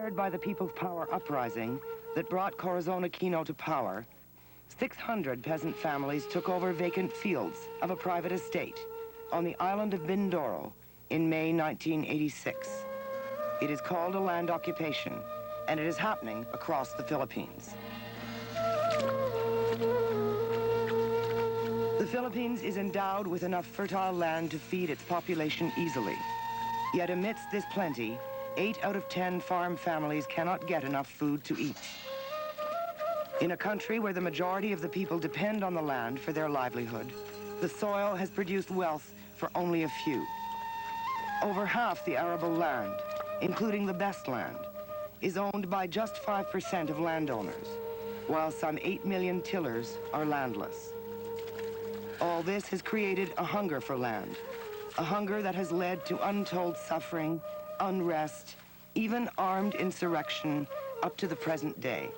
Inspired by the People's Power uprising that brought Corazon Aquino to power, 600 peasant families took over vacant fields of a private estate on the island of Mindoro in May 1986. It is called a land occupation, and it is happening across the Philippines. The Philippines is endowed with enough fertile land to feed its population easily. Yet amidst this plenty, 8 out of 10 farm families cannot get enough food to eat. In a country where the majority of the people depend on the land for their livelihood, the soil has produced wealth for only a few. Over half the arable land, including the best land, is owned by just 5% of landowners, while some 8 million tillers are landless. All this has created a hunger for land, a hunger that has led to untold suffering, unrest, even armed insurrection up to the present day.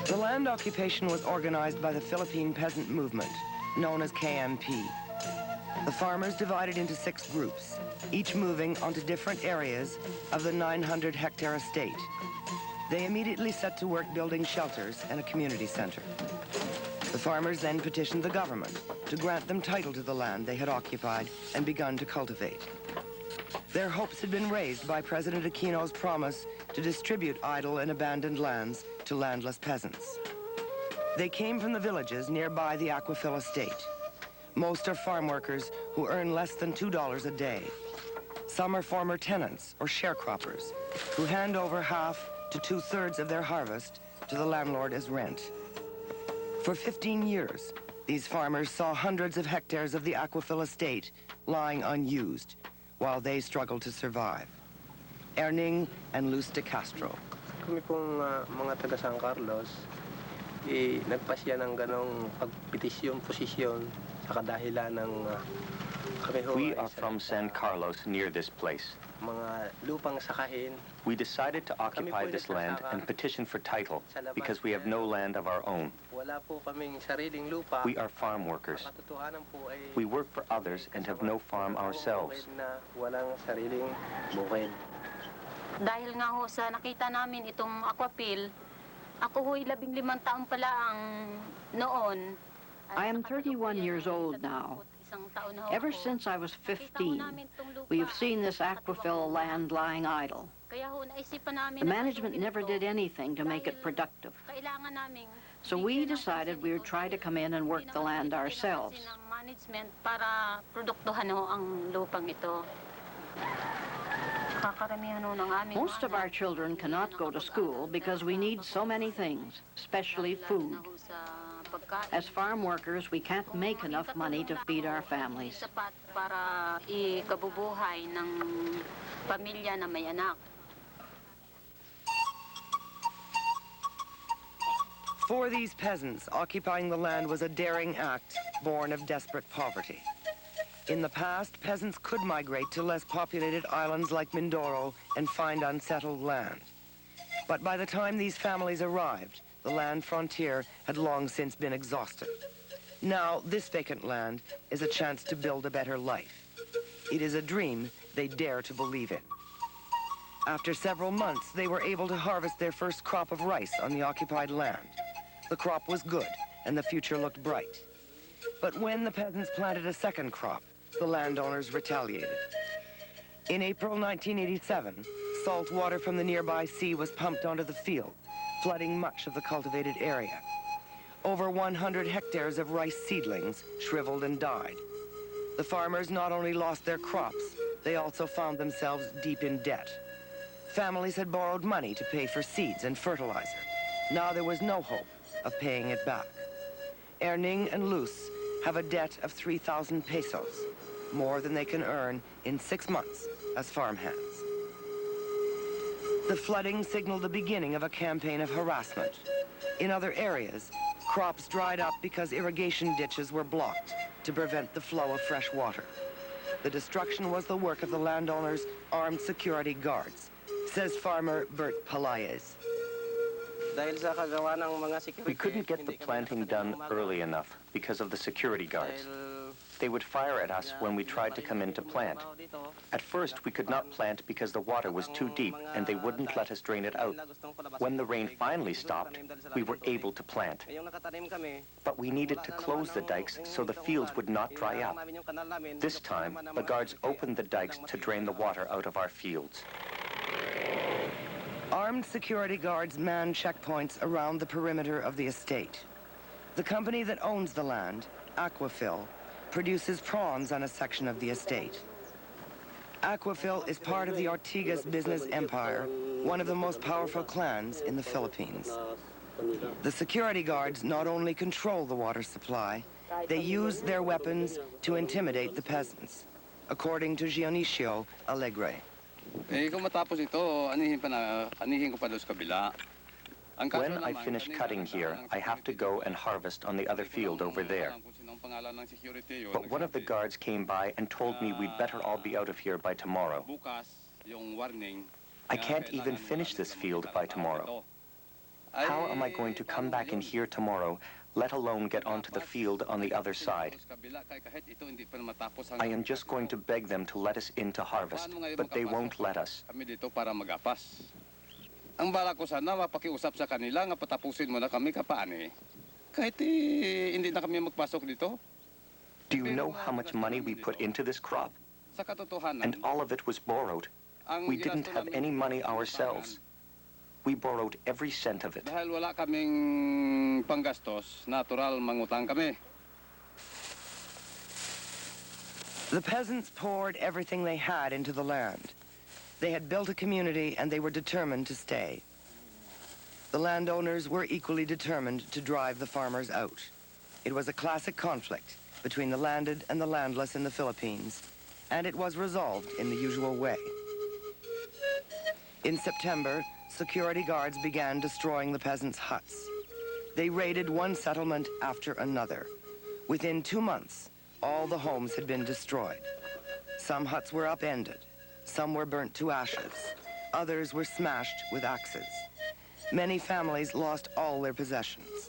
The land occupation was organized by the Philippine Peasant Movement, known as KMP. The farmers divided into 6 groups, each moving onto different areas of the 900-hectare estate. They immediately set to work building shelters and a community center. The farmers then petitioned the government to grant them title to the land they had occupied and begun to cultivate. Their hopes had been raised by President Aquino's promise to distribute idle and abandoned lands to landless peasants. They came from the villages nearby the Aquafil estate. Most are farm workers who earn less than $2 a day. Some are former tenants or sharecroppers who hand over half to 2/3 of their harvest to the landlord as rent. For 15 years, these farmers saw hundreds of hectares of the Aquafil estate lying unused while they struggled to survive. Erning and Luz de Castro. Kami pong mga taga San Carlos, nagpasya ng ganong pagpetisyon, posisyon sa kadahilan ng kami ho. We are from San Carlos, near this place. Mga lupang sakahin. We decided to occupy this land and petition for title because we have no land of our own. Wala po kaming sariling lupa. We are farm workers. We work for others and have no farm ourselves. Walang sariling bukid. Dahil nga ho sa nakita namin itong aquapil, ako ho'y 15 taon pala ang noon. I am 31 years old now. Ever since I was 15, we have seen this aquafil land lying idle. The management never did anything to make it productive. So we decided we would try to come in and work the land ourselves. Para produktuhan ho ang lupang ito. Most of our children cannot go to school because we need so many things, especially food. As farm workers, we can't make enough money to feed our families. Para ikabubuhay ng pamilya na may anak. For these peasants, occupying the land was a daring act born of desperate poverty. In the past, peasants could migrate to less populated islands like Mindoro and find unsettled land. But by the time these families arrived, the land frontier had long since been exhausted. Now, this vacant land is a chance to build a better life. It is a dream they dare to believe in. After several months, they were able to harvest their first crop of rice on the occupied land. The crop was good, and the future looked bright. But when the peasants planted a second crop, the landowners retaliated. In April 1987, salt water from the nearby sea was pumped onto the field, flooding much of the cultivated area. Over 100 hectares of rice seedlings shriveled and died. The farmers not only lost their crops, they also found themselves deep in debt. Families had borrowed money to pay for seeds and fertilizer. Now there was no hope of paying it back. Erning and Luz have a debt of 3,000 pesos, more than they can earn in 6 months as farmhands. The flooding signaled the beginning of a campaign of harassment. In other areas, crops dried up because irrigation ditches were blocked to prevent the flow of fresh water. the destruction was the work of the landowner's armed security guards, says farmer Bert Palayes. We couldn't get the planting done early enough because of the security guards. They would fire at us when we tried to come in to plant. At first, we could not plant because the water was too deep and they wouldn't let us drain it out. When the rain finally stopped, we were able to plant. But we needed to close the dikes so the fields would not dry up. This time, the guards opened the dikes to drain the water out of our fields. Armed security guards man checkpoints around the perimeter of the estate. The company that owns the land, Aquafil, produces prawns on a section of the estate. Aquafil is part of the Ortigas business empire, one of the most powerful clans in the Philippines. The security guards not only control the water supply, they use their weapons to intimidate the peasants, according to Dionisio Alegre. When I finish cutting here, I have to go and harvest on the other field over there. But one of the guards came by and told me we'd better all be out of here by tomorrow. I can't even finish this field by tomorrow. How am I going to come back in here tomorrow, let alone get onto the field on the other side? I am just going to beg them to let us in to harvest, but they won't let us. Ang bala ko sana mapakiusap sa kanila nga patapusin mo na kami kapaani. Kahit hindi na kami magpasok dito. Do you know how much money we put into this crop? Sa katotohanan, And all of it was borrowed. We didn't have any money ourselves. We borrowed every cent of it. dahil wala kaming panggastos, natural mangutang kami. The peasants poured everything they had into the land. They had built a community and they were determined to stay. The landowners were equally determined to drive the farmers out. It was a classic conflict between the landed and the landless in the Philippines, and it was resolved in the usual way. In September, security guards began destroying the peasants' huts. They raided one settlement after another. Within 2 months, all the homes had been destroyed. Some huts were upended. Some were burnt to ashes. Others were smashed with axes. Many families lost all their possessions.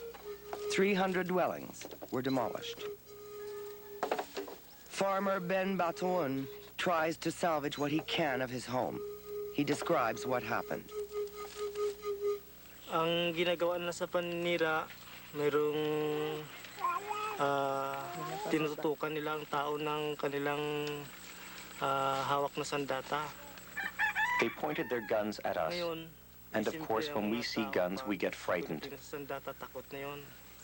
300 dwellings were demolished. Farmer Ben Batoon tries to salvage what he can of his home. He describes what happened. Ang ginagawa nila sa paninira, mayroong tinututukan nila ang tao ng kanilang hawak na sandata. They pointed their guns at us. And of course, when we see guns, we get frightened.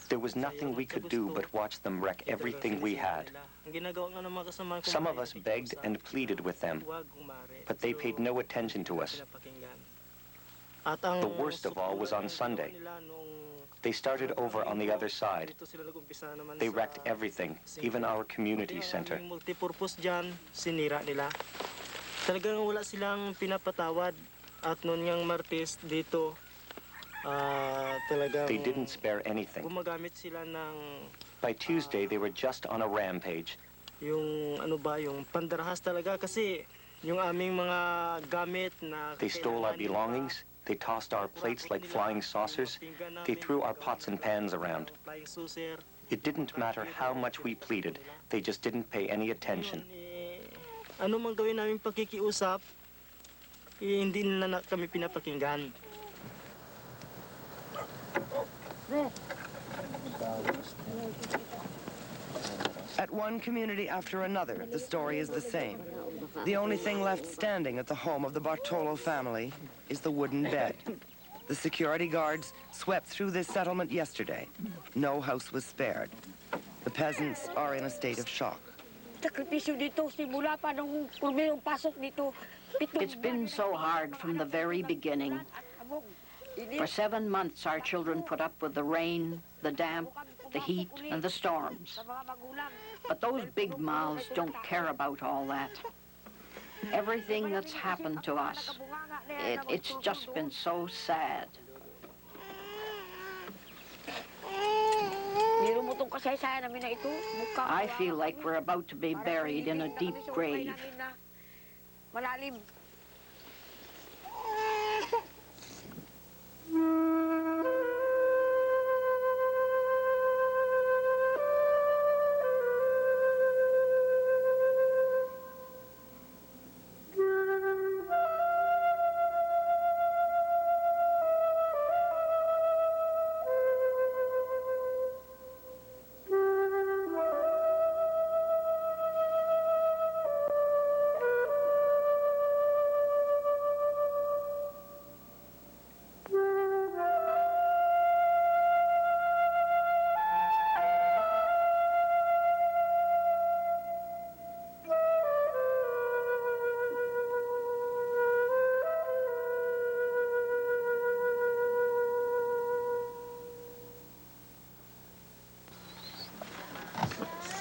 There was nothing we could do but watch them wreck everything we had. Some of us begged and pleaded with them, but they paid no attention to us. The worst of all was on Sunday. They started over on the other side. They wrecked everything, even our community center. Multipurpose dyan, sinira nila. Talagang wala silang pinapatawad. At noon ngang Martes dito, talagang They didn't spare anything. gumagamit sila ng By Tuesday, they were just on a rampage. yung yung pandarahas talaga kasi yung aming mga gamit na They stole our belongings. They tossed our plates like flying saucers. They threw our pots and pans around. It didn't matter how much we pleaded. They just didn't pay any attention. Ano mang gawin namin pagkikiusap, hindi nila kami pinapakinggan. At one community after another, the story is the same. The only thing left standing at the home of the Bartolo family is the wooden bed. The security guards swept through this settlement yesterday. No house was spared. The peasants are in a state of shock. It's been so hard from the very beginning. For 7 months, our children put up with the rain, the damp, the heat, and the storms. But those big mouths don't care about all that. Everything that's happened to us, it's just been so sad. I feel like we're about to be buried in a deep grave.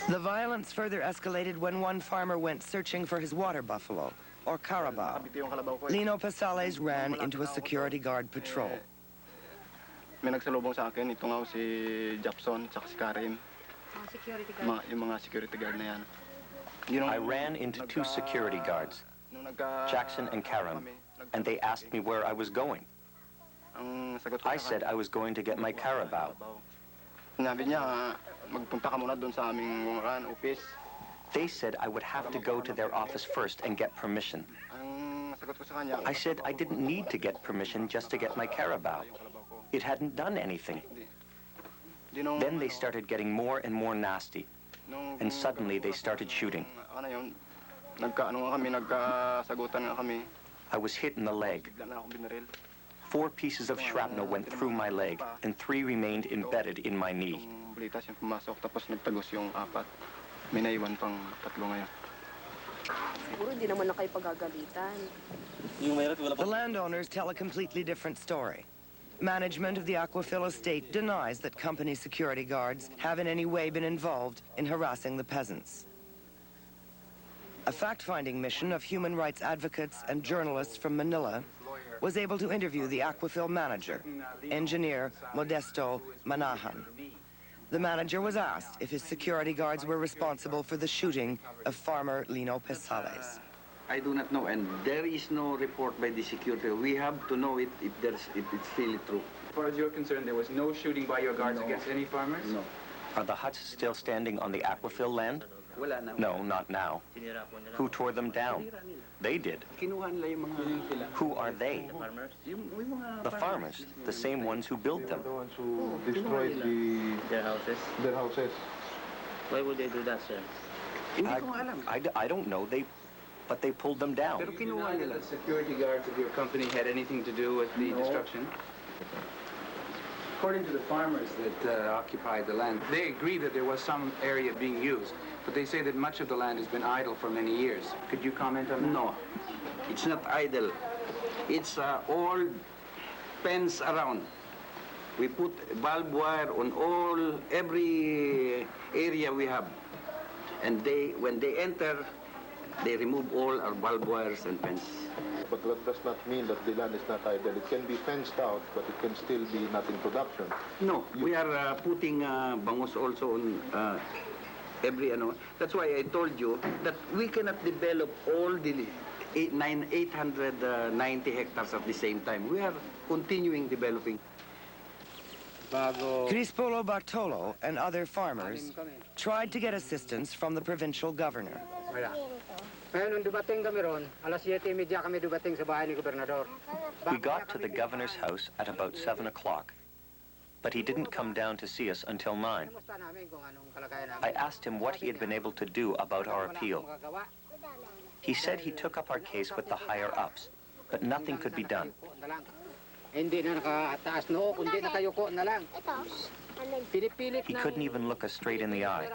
The violence further escalated when one farmer went searching for his water buffalo, or carabao. Lino Pasales ran into a security guard patrol. May nagsalubong sa akin, ito nga si Japson, tsaka si Karim. Yung mga security guard na yan. I ran into two security guards, Jackson and Karim, and they asked me where I was going. I said I was going to get my carabao. Sinabi niya, magpunta ka muna doon sa aming office. They said I would have to go to their office first and get permission. I said I didn't need to get permission just to get my carabao. It hadn't done anything. Then they started getting more and more nasty, and suddenly they started shooting. I was hit in the leg. 4 pieces of shrapnel went through my leg, and 3 remained embedded in my knee. The landowners tell a completely different story. Management of the Aquafil estate denies that company security guards have in any way been involved in harassing the peasants. A fact-finding mission of human rights advocates and journalists from Manila was able to interview the Aquafil manager, engineer Modesto Manahan. The manager was asked if his security guards were responsible for the shooting of farmer Lino Pesales. I do not know, and there is no report by the security. We have to know it if it's really true. As far as you're concerned, there was no shooting by your guards against any farmers? No. Are the huts still standing on the Aquafil land? No, not now. Who tore them down? They did. Who are they? The farmers, the same ones who built them. The ones who destroyed their houses. Why would they do that, sir? I don't know. But they pulled them down. Do you know that the security guards of your company had anything to do with the destruction? According to the farmers that occupied the land, they agree that there was some area being used, but they say that much of the land has been idle for many years. Could you comment on that? No, it's not idle. It's all pens around. We put barbed wire on every area we have. And when they enter, they remove all our barbed wires and fence. But that does not mean that the land is not idle. It can be fenced out, but it can still be not in production. No, we are putting bangus also on every, That's why I told you that we cannot develop all the 890 hectares at the same time. We are continuing developing. Crispolo Bartolo and other farmers tried to get assistance from the provincial governor. We got to the governor's house at about 7 o'clock, but he didn't come down to see us until 9. I asked him what he had been able to do about our appeal. He said he took up our case with the higher-ups, but nothing could be done. He couldn't even look us straight in the eye.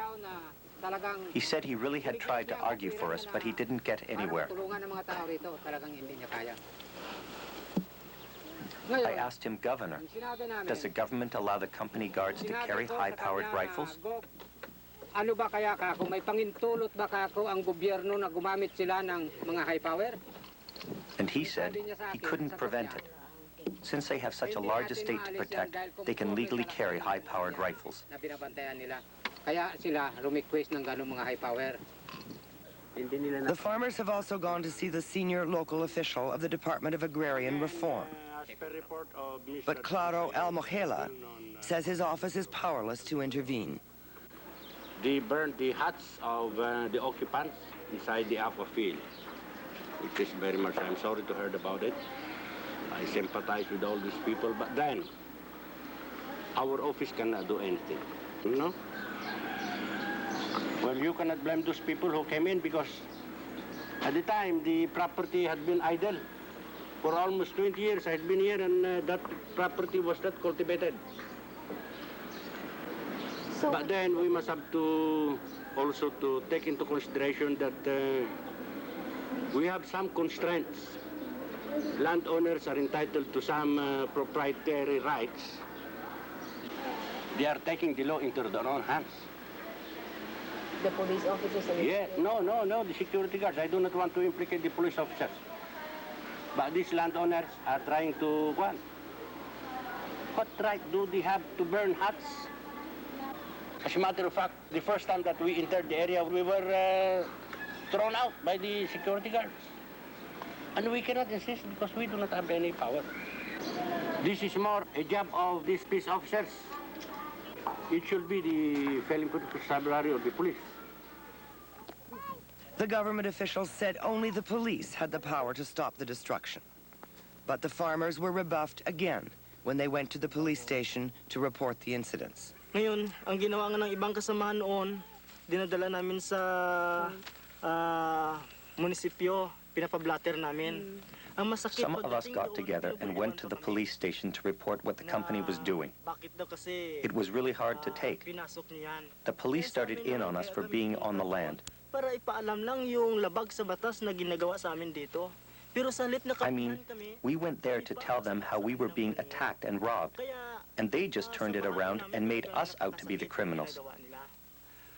He said he really had tried to argue for us, but he didn't get anywhere. I asked him, Governor, does the government allow the company guards to carry high-powered rifles? Ano ba kaya ka kung may pangintulot ba ka ako ang gobyerno na gumamit sila ng mga high power? And he said he couldn't prevent it. Since they have such a large estate to protect, they can legally carry high-powered rifles. Na binabantayan nila. Kaya sila request ng ganung mga high power. The farmers have also gone to see the senior local official of the Department of Agrarian Reform. But Claro Almojela says his office is powerless to intervene. They burned the huts of the occupants inside the aqua field, which is very much, I'm sorry to heard about it. I sympathize with all these people, but then our office cannot do anything, you know? Well, you cannot blame those people who came in because at the time the property had been idle. For almost 20 years I had been here and that property was not cultivated. So, but then we must have to also to take into consideration that we have some constraints. Landowners are entitled to some proprietary rights. They are taking the law into their own hands. The police officers? Yeah, no, the security guards. I do not want to implicate the police officers. But these landowners are trying to, what right do they have to burn huts? As a matter of fact, the first time that we entered the area, we were thrown out by the security guards. And we cannot insist because we do not have any power. This is more a job of these peace officers. It should be the failing constabulary or the police. The government officials said only the police had the power to stop the destruction. But the farmers were rebuffed again when they went to the police station to report the incidents. Ngayon, ang ginawa nga ng ibang kasamahan noon, dinadala namin sa munisipyo, pinapablatter namin. Ang masakit, Some of us got together and went to the police station to report what the company was doing. It was really hard to take. The police started in on us for being on the land. Para ipaalam lang yung labag sa batas na ginagawa sa amin dito. Pero sa halip na I mean, we went there to tell them how we were being attacked and robbed, and they just turned it around and made us out to be the criminals.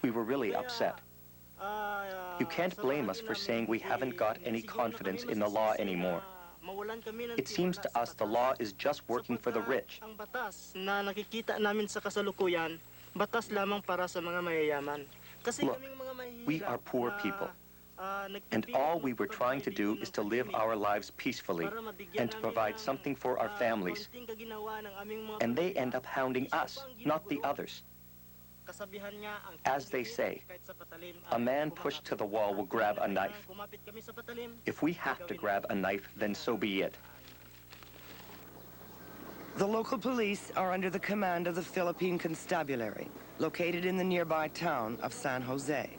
We were really upset. You can't blame us for saying we haven't got any confidence in the law anymore. It seems to us the law is just working for the rich. Ang batas na nakikita namin sa kasalukuyan, batas lamang para sa mga mayayaman. Look, we are poor people, and all we were trying to do is to live our lives peacefully and to provide something for our families. And they end up hounding us, not the others. As they say, a man pushed to the wall will grab a knife. If we have to grab a knife, then so be it. The local police are under the command of the Philippine Constabulary, located in the nearby town of San Jose.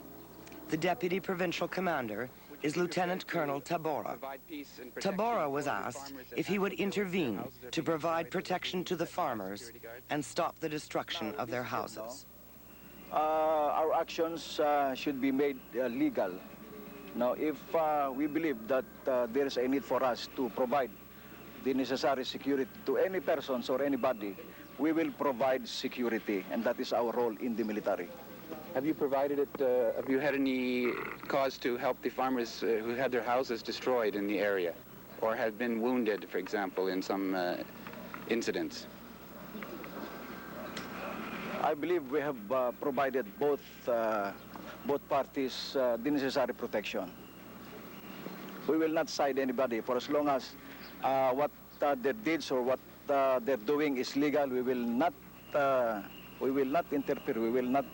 The deputy provincial commander is Lieutenant Colonel Tabora. Tabora was asked if he would intervene to provide protection to the farmers and stop the destruction of their houses. Our actions should be made legal. Now, if we believe that there is a need for us to provide the necessary security to any persons or anybody, we will provide security, and that is our role in the military. Have you provided it, have you had any cause to help the farmers who had their houses destroyed in the area or have been wounded, for example, in some incidents? I believe we have provided both parties the necessary protection. We will not side anybody for as long as what their deeds or what they're doing is legal. We will not interfere. We will not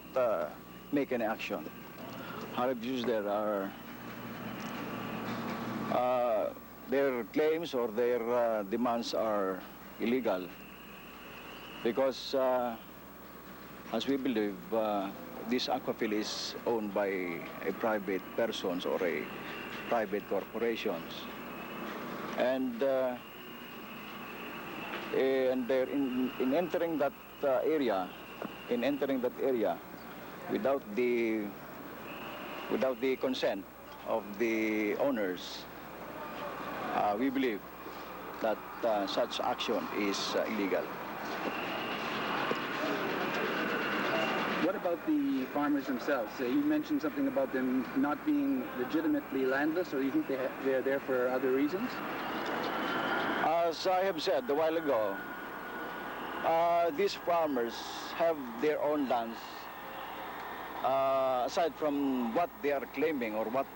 make any action. Our views there are their claims or their demands are illegal because, as we believe, this aquafield is owned by a private persons or a private corporations, and they're in entering that area, without the consent of the owners, we believe that such action is illegal. What about the farmers themselves? You mentioned something about them not being legitimately landless, or you think they're there for other reasons? as I have said a while ago, these farmers have their own lands, aside from what they are claiming or what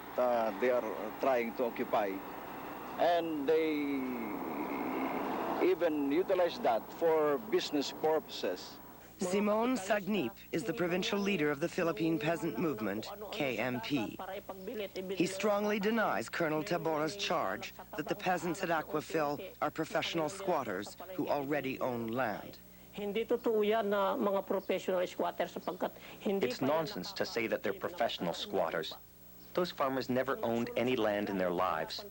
they are trying to occupy. And they even utilize that for business purposes. Simon Sagnip is the provincial leader of the Philippine Peasant Movement, KMP. He strongly denies Colonel Tabora's charge that the peasants at Aquafil are professional squatters who already own land. It's nonsense to say that they're professional squatters. Those farmers never owned any land in their lives.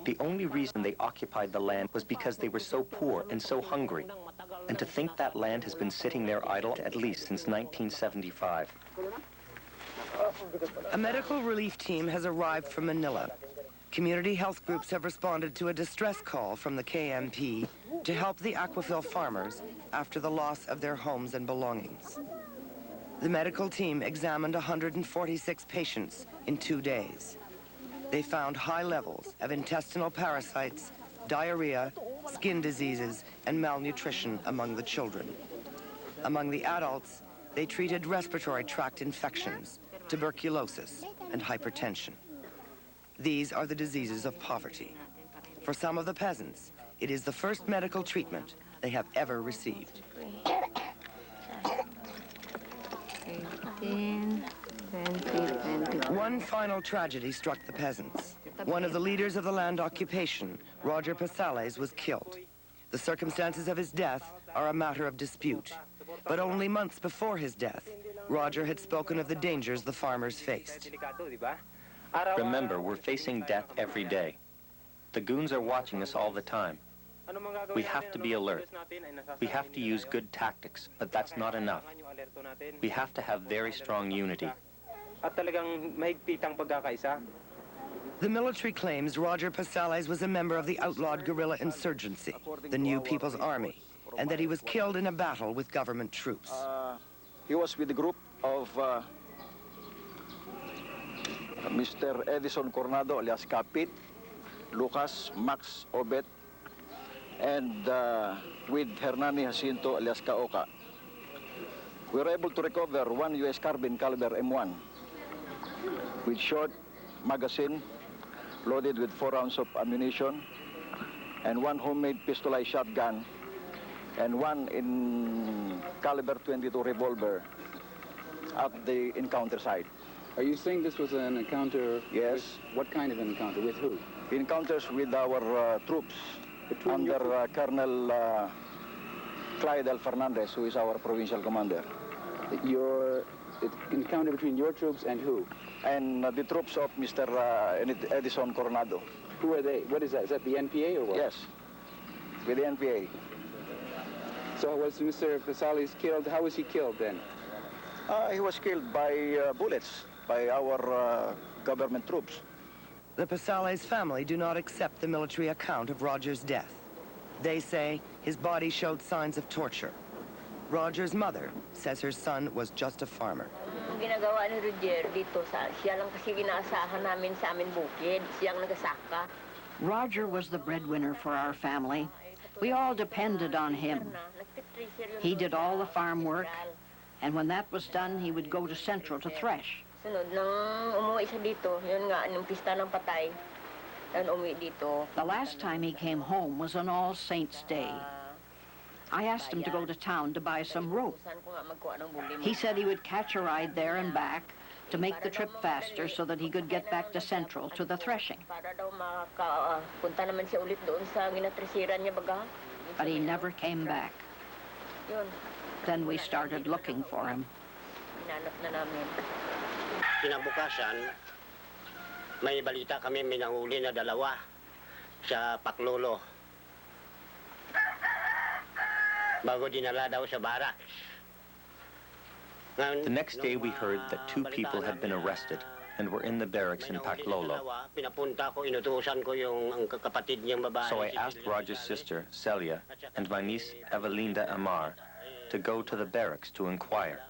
The only reason they occupied the land was because they were so poor and so hungry. And to think that land has been sitting there idle at least since 1975. A medical relief team has arrived from Manila. Community health groups have responded to a distress call from the KMP to help the Aquafil farmers after the loss of their homes and belongings. The medical team examined 146 patients in 2 days. They found high levels of intestinal parasites, diarrhea, skin diseases, and malnutrition among the children. Among the adults, they treated respiratory tract infections, tuberculosis, and hypertension. These are the diseases of poverty. For some of the peasants, it is the first medical treatment they have ever received. 18, 20, 20. One final tragedy struck the peasants. One of the leaders of the land occupation, Roger Pasales, was killed. The circumstances of his death are a matter of dispute. But only months before his death, Roger had spoken of the dangers the farmers faced. Remember, we're facing death every day. The goons are watching us all the time. We have to be alert. We have to use good tactics, but that's not enough. We have to have very strong unity. The military claims Roger Pasales was a member of the outlawed guerrilla insurgency, the New People's Army, and that he was killed in a battle with government troops. He was with a group of Mr. Edison Coronado alias Kapit, Lucas, Max Obet, and with Hernani Jacinto alias Kaoka. We were able to recover one U.S. carbine caliber M1 with short magazine loaded with 4 rounds of ammunition, and one homemade pistolized shotgun, and one in caliber 22 revolver at the encounter site. Are you saying this was an encounter? Yes. What kind of an encounter? With who? Encounters with our troops under Colonel Clyde L. Fernandez, who is our provincial commander. Your encounter between your troops and who? And the troops of Mr. Edison Coronado. Who are they? What is that? Is that the NPA or what? Yes, with the NPA. So was Mr. Pasales killed? How was he killed then? He was killed by bullets by our government troops. The Pasales family do not accept the military account of Roger's death. They say his body showed signs of torture. Roger's mother says her son was just a farmer. Ang ginagawa ni Roger dito, siya lang kasi inaasahan namin sa aming bukid, siyang nagasaka. Roger was the breadwinner for our family. We all depended on him. He did all the farm work, and when that was done, he would go to Central to thresh. Sunod nang umuwi siya dito, yun nga, nung pista ng patay, dan umuwi dito. The last time he came home was on All Saints' Day. I asked him to go to town to buy some rope. He said he would catch a ride there and back to make the trip faster so that he could get back to Central to the threshing. Punta naman siya ulit doon sa ginatresiran niya baga. But he never came back. Then we started looking for him. Hinanap na namin. Kinabukasan, may balita kami may nahuli na 2 sa Paklolo. Bago dinala daw sa barracks. The next day we heard that 2 people had been arrested and were in the barracks in Paclolo. Pinapunta ko, inutusan ko yung kapatid niyang babae. So I asked Roger's sister, Celia, and my niece, Evelinda Amar, to go to the barracks to inquire.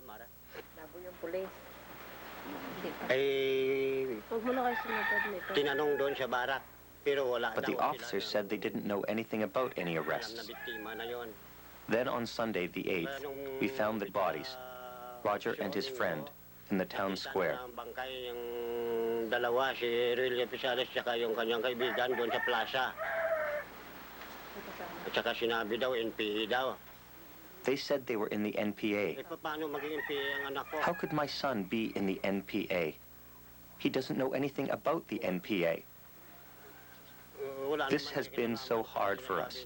Tinanong doon sa barak, But the officers said they didn't know anything about any arrests. Then on Sunday, the 8th, we found the bodies, Roger and his friend, in the town square. Dalawa, si Riley Pisares, tsaka yung kanyang kaibigan doon sa plaza. At saka sinabi daw, NPA daw. They said they were in the NPA. Paano maging NPA ang anak ko? How could my son be in the NPA? He doesn't know anything about the NPA. This has been so hard for us.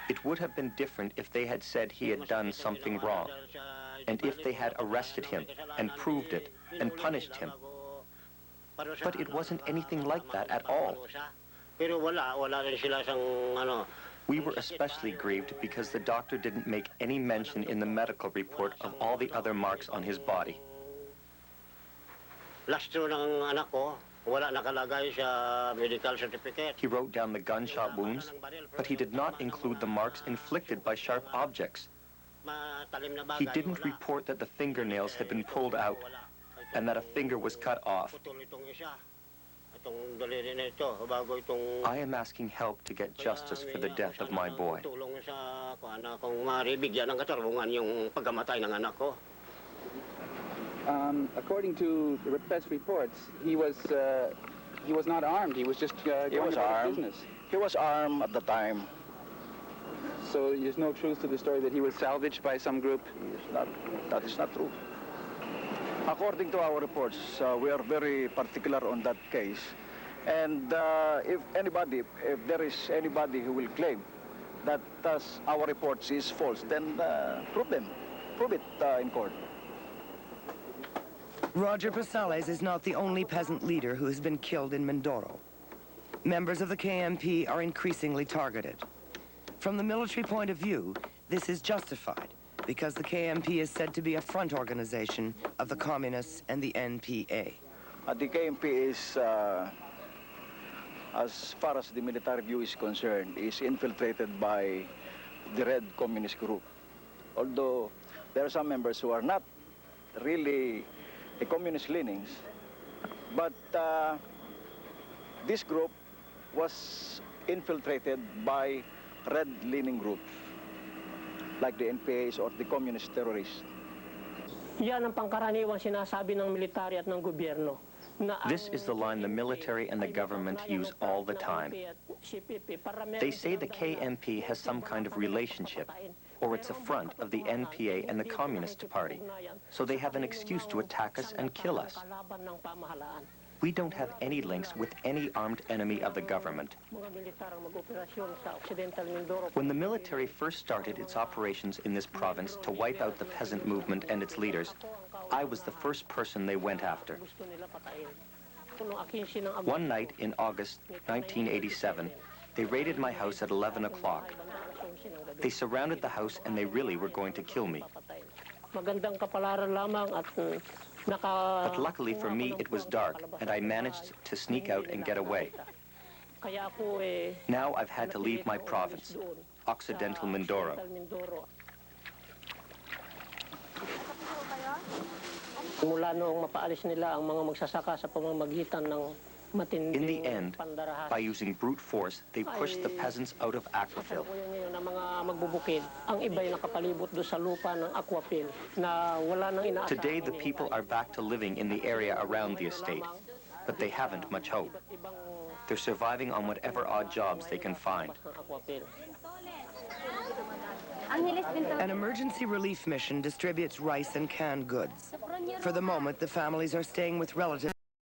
It would have been different if they had said he had done something wrong, and if they had arrested him and proved it and punished him. But it wasn't anything like that at all. We were especially grieved because the doctor didn't make any mention in the medical report of all the other marks on his body. Lastro ng anak ko, wala nakalagay sa medical certificate. He wrote down the gunshot wounds, but he did not include the marks inflicted by sharp objects. He didn't report that the fingernails had been pulled out and that a finger was cut off. I am asking help to get justice for the death of my boy. According to the press reports, he was not armed. He was just going about his business. He was armed at the time. So there's no truth to the story that he was salvaged by some group? That is not true. According to our reports, we are very particular on that case. And if there is anybody who will claim that our reports is false, then prove it in court. Roger Pasales is not the only peasant leader who has been killed in Mindoro. Members of the KMP are increasingly targeted. From the military point of view, this is justified because the KMP is said to be a front organization of the Communists and the NPA. The KMP is, as far as the military view is concerned, is infiltrated by the Red Communist group. Although there are some members who are not really a communist leanings, but this group was infiltrated by red-leaning groups, like the NPAs or the communist terrorists. Yan ang pangkaraniwang sinasabi ng military at ng gobyerno. This is the line the military and the government use all the time. They say the KMP has some kind of relationship, or it's a front of the NPA and the Communist Party, so they have an excuse to attack us and kill us. We don't have any links with any armed enemy of the government. When the military first started its operations in this province to wipe out the peasant movement and its leaders, I was the first person they went after. One night in August 1987, they raided my house at 11 o'clock. They surrounded the house and they really were going to kill me. But luckily for me, it was dark, and I managed to sneak out and get away. Now I've had to leave my province, Occidental Mindoro. Mula noong mapaalis nila ang mga magsasaka sa pamamagitan ng matinding In the end, by using brute force, they pushed the peasants out of Aquafil. Ng mga magbubukid, ang iba'y nakapalibot do sa lupa ng Aquafil na wala nang inaasahan. Today, the people are back to living in the area around the estate, but they haven't much hope. They're surviving on whatever odd jobs they can find. An emergency relief mission distributes rice and canned goods. For the moment, the families are staying with relatives.